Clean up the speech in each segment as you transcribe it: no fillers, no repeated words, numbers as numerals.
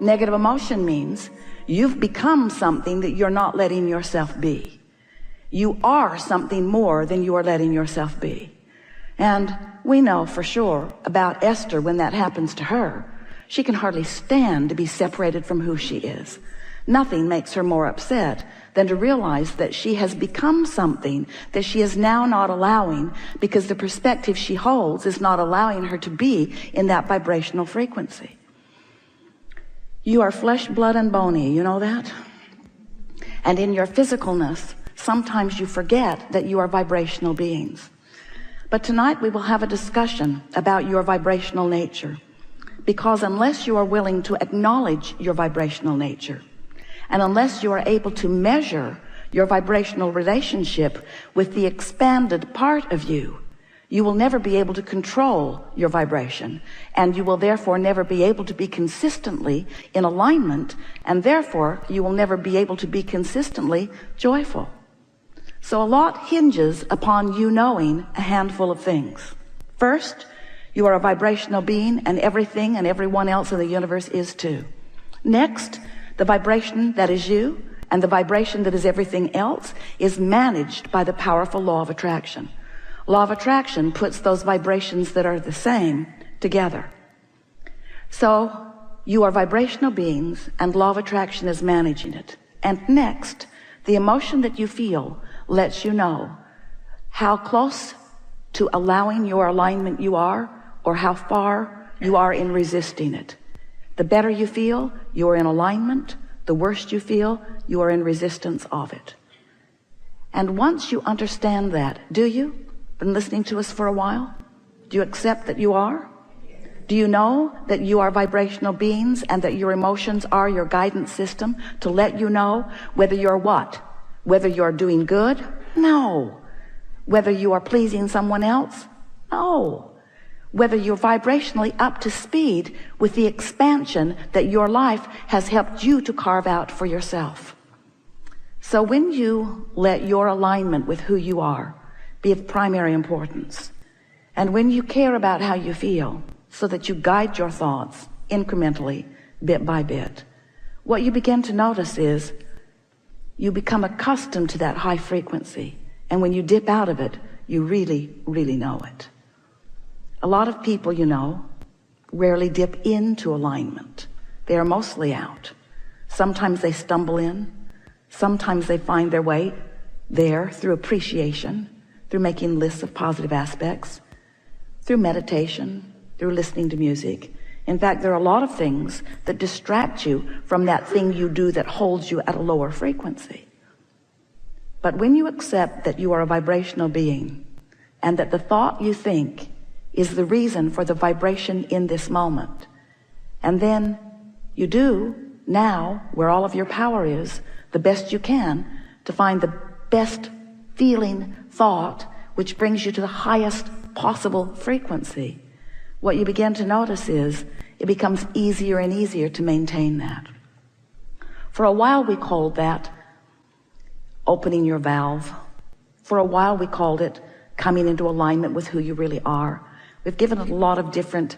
Negative emotion means you've become something that you're not letting yourself be. You are something more than you are letting yourself be. And we know for sure about Esther, when that happens to her, she can hardly stand to be separated from who she is. Nothing makes her more upset than to realize that she has become something that she is now not allowing, because the perspective she holds is not allowing her to be in that vibrational frequency. You are flesh, blood, and bony, you know that? And in your physicalness, sometimes you forget that you are vibrational beings. But tonight we will have a discussion about your vibrational nature, because unless you are willing to acknowledge your vibrational nature, and unless you are able to measure your vibrational relationship with the expanded part of you, you will never be able to control your vibration, and you will therefore never be able to be consistently in alignment, and therefore you will never be able to be consistently joyful. So a lot hinges upon you knowing a handful of things. First, you are a vibrational being, and everything and everyone else in the universe is too. Next, the vibration that is you and the vibration that is everything else is managed by the powerful law of attraction. Law of attraction puts those vibrations that are the same together. So you are vibrational beings, and law of attraction is managing it. And next, the emotion that you feel lets you know how close to allowing your alignment you are, or how far you are in resisting it. The better you feel, you are in alignment. The worse you feel, you are in resistance of it. And once you understand that, do you? Been listening to us for a while? Do you accept that you are? Do you know that you are vibrational beings, and that your emotions are your guidance system to let you know whether you're what? Whether you're doing good? No. Whether you are pleasing someone else? No. Whether you're vibrationally up to speed with the expansion that your life has helped you to carve out for yourself. So when you let your alignment with who you are be of primary importance, and when you care about how you feel so that you guide your thoughts incrementally, bit by bit, what you begin to notice is you become accustomed to that high frequency, and when you dip out of it, you really, really know it. A lot of people, you know, rarely dip into alignment. They are mostly out. Sometimes they stumble in. Sometimes they find their way there through appreciation, through making lists of positive aspects, through meditation, through listening to music. In fact, there are a lot of things that distract you from that thing you do that holds you at a lower frequency. But when you accept that you are a vibrational being, and that the thought you think is the reason for the vibration in this moment, and then you do now, where all of your power is, the best you can to find the best feeling thought which brings you to the highest possible frequency, what you begin to notice is it becomes easier and easier to maintain that. For a while we called that opening your valve. For a while we called it coming into alignment with who you really are. We've given it a lot of different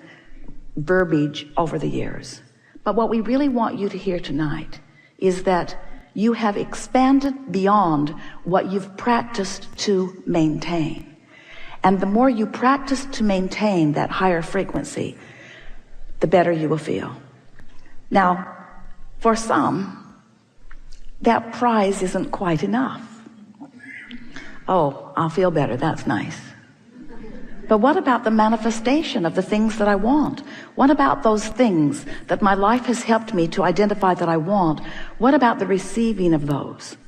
verbiage over the years. But what we really want you to hear tonight is that you have expanded beyond what you've practiced to maintain. And the more you practice to maintain that higher frequency, the better you will feel. Now, for some, that prize isn't quite enough. Oh, I'll feel better, that's nice. But what about the manifestation of the things that I want? What about those things that my life has helped me to identify that I want? What about the receiving of those?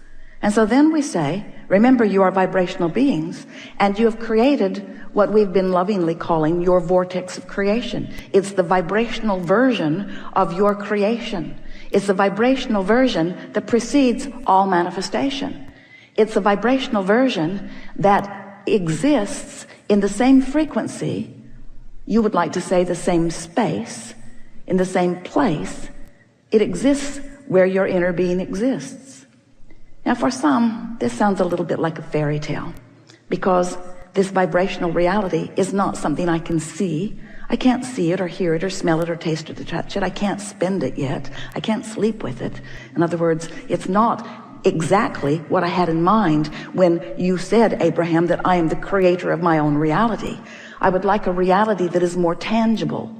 And so then we say, remember, you are vibrational beings, and you have created what we've been lovingly calling your vortex of creation. It's the vibrational version of your creation. It's the vibrational version that precedes all manifestation. It's a vibrational version that exists in the same frequency, you would like to say the same space, in the same place. It exists where your inner being exists. Now for some, this sounds a little bit like a fairy tale, because this vibrational reality is not something I can see, I can't see it or hear it or smell it or taste it or touch it. I can't spend it yet. I can't sleep with it. In other words, it's not exactly what I had in mind when you said, Abraham, that I am the creator of my own reality. I would like a reality that is more tangible.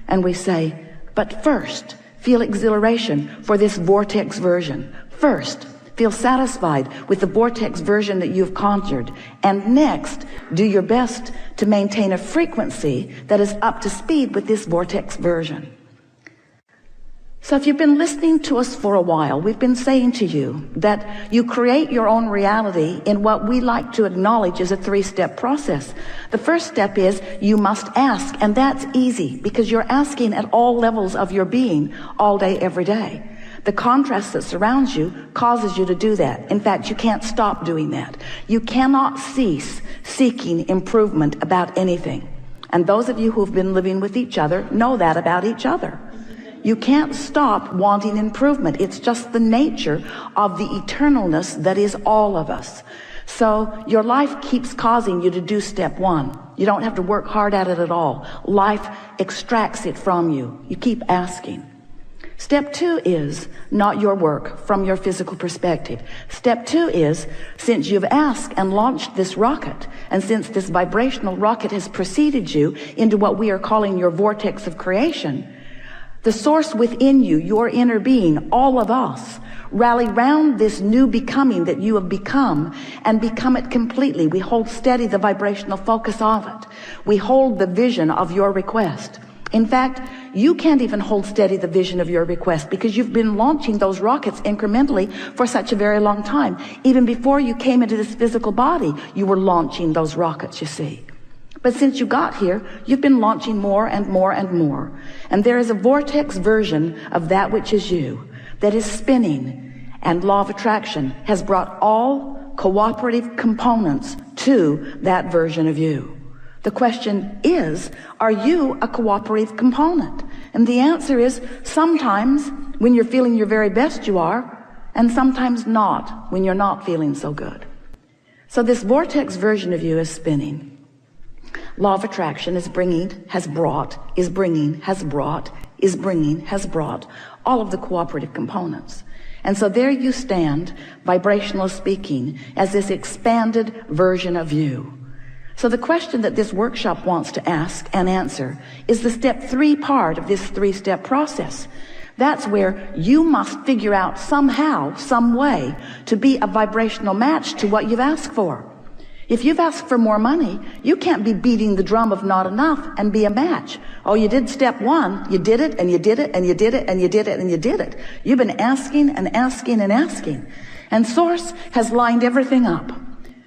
And we say, but first, feel exhilaration for this vortex version. First, feel satisfied with the vortex version that you've conjured. And next, do your best to maintain a frequency that is up to speed with this vortex version. So if you've been listening to us for a while, we've been saying to you that you create your own reality in what we like to acknowledge as a 3-step process. The first step is you must ask, and that's easy because you're asking at all levels of your being all day, every day. The contrast that surrounds you causes you to do that. In fact, you can't stop doing that. You cannot cease seeking improvement about anything. And those of you who've been living with each other know that about each other. You can't stop wanting improvement. It's just the nature of the eternalness that is all of us. So your life keeps causing you to do step 1. You don't have to work hard at it at all. Life extracts it from you. You keep asking. Step 2 is not your work from your physical perspective. Step 2 is, since you've asked and launched this rocket, and since this vibrational rocket has preceded you into what we are calling your vortex of creation, the source within you, your inner being, all of us, rally round this new becoming that you have become and become it completely. We hold steady the vibrational focus of it. We hold the vision of your request. In fact, you can't even hold steady the vision of your request because you've been launching those rockets incrementally for such a very long time. Even before you came into this physical body, you were launching those rockets, you see. But since you got here, you've been launching more and more and more. And there is a vortex version of that which is you that is spinning. And law of attraction has brought all cooperative components to that version of you. The question is, are you a cooperative component? And the answer is sometimes when you're feeling your very best you are, and sometimes not when you're not feeling so good. So this vortex version of you is spinning. Law of attraction is bringing, has brought, is bringing, has brought, is bringing, has brought all of the cooperative components. And so there you stand, vibrational speaking, as this expanded version of you. So the question that this workshop wants to ask and answer is the step 3 part of this 3-step process. That's where you must figure out somehow, some way to be a vibrational match to what you've asked for. If you've asked for more money, you can't be beating the drum of not enough and be a match. Oh, you did step 1, you did it, and you did it, and you did it, and you did it, and you did it. You've been asking and asking and asking. And Source has lined everything up.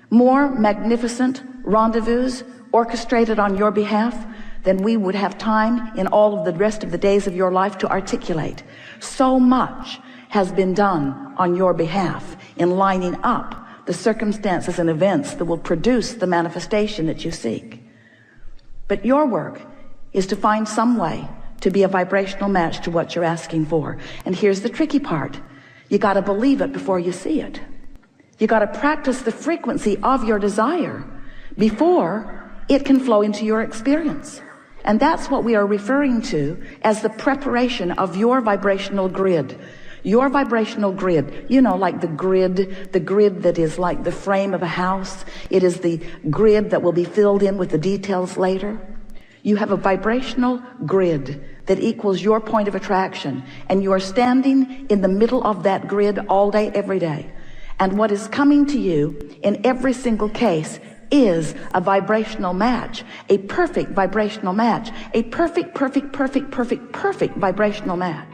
More magnificent rendezvous orchestrated on your behalf than we would have time in all of the rest of the days of your life to articulate. So much has been done on your behalf in lining up the circumstances and events that will produce the manifestation that you seek. But your work is to find some way to be a vibrational match to what you're asking for. And here's the tricky part. You got to believe it before you see it. You got to practice the frequency of your desire before it can flow into your experience. And that's what we are referring to as the preparation of your vibrational grid. Your vibrational grid, you know, like the grid that is like the frame of a house. It is the grid that will be filled in with the details later. You have a vibrational grid that equals your point of attraction, and you are standing in the middle of that grid all day, every day. And what is coming to you in every single case is a vibrational match, a perfect vibrational match, a perfect vibrational match.